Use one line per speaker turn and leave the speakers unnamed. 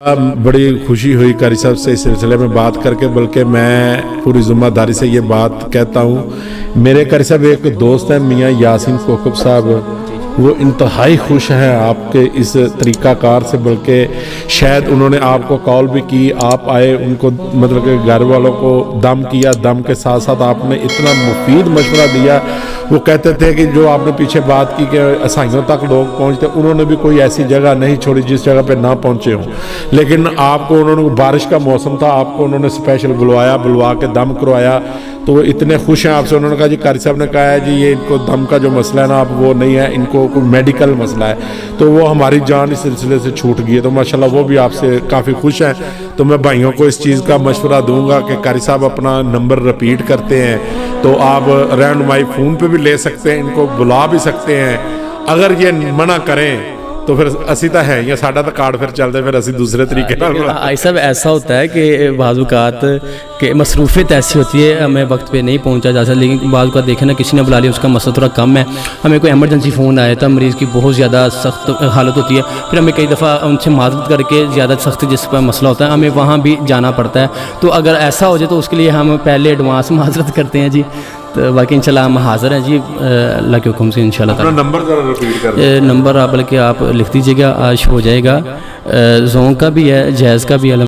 बड़ी खुशी हुई कारी साहब से इस सिलसिले में बात करके, बल्कि मैं पूरी ज़िम्मेदारी से ये बात कहता हूँ। मेरे कारी साहब एक दोस्त हैं मियाँ यासीन कोकब साहब, वो इंतहाई खुश हैं आपके इस तरीक़ाकार से, बल्कि शायद उन्होंने आपको कॉल भी की, आप आए, उनको मतलब कि घर वालों को दम किया, दम के साथ साथ आपने इतना मुफीद मशवरा दिया। वो कहते थे कि जो आपने पीछे बात की कि ईसाइयों तक लोग पहुँचते, उन्होंने भी कोई ऐसी जगह नहीं छोड़ी जिस जगह पे ना पहुँचे हों, लेकिन आपको उन्होंने, बारिश का मौसम था, आपको उन्होंने स्पेशल बुलवा के दम करवाया। तो वो इतने खुश हैं आपसे। उन्होंने कहा जी कारी साहब ने कहा है जी ये इनको दम का जो मसला है ना, अब वो नहीं है, इनको कोई मेडिकल मसला है, तो वो हमारी जान इस सिलसिले से छूट गई है। तो माशाल्लाह वो भी आपसे काफ़ी खुश हैं। तो मैं भाइयों को इस चीज़ का मशवरा दूंगा कि कारी साहब अपना नंबर रिपीट करते हैं, तो आप रहनुमाई फ़ोन पे भी ले सकते हैं, इनको बुला भी सकते हैं। अगर ये मना करें तो फिर असी तो है या साडा तो कार्ड फिर चलते, फिर असी दूसरे तरीके
ऐसा ऐसा होता है कि बाज़-औक़ात कि मसरूफ़ियत ऐसी होती है, हमें वक्त पे नहीं पहुंचा जा सकता। लेकिन बाज़-औक़ात देखें ना, किसी ने बुला लिया, उसका मसला थोड़ा कम है, हमें कोई एमरजेंसी फ़ोन आया था, मरीज़ की बहुत ज़्यादा सख्त हालत होती है, फिर हमें कई दफ़ा उनसे माज़रत करके ज़्यादा सख्त जिस पर मसला होता है हमें वहाँ भी जाना पड़ता है। तो अगर ऐसा हो जाए तो उसके लिए हम पहले एडवांस माज़रत करते हैं जी। तो बाकी इंशाल्लाह हम हाज़िर हैं जी, अल्लाह के हुक्म से इंशाल्लाह।
नंबर ज़रा रिपीट कर
नंबर आप बल्कि आप लिख दीजिएगा, आज हो जाएगा। जोंग का भी है, जैज़ का भी है।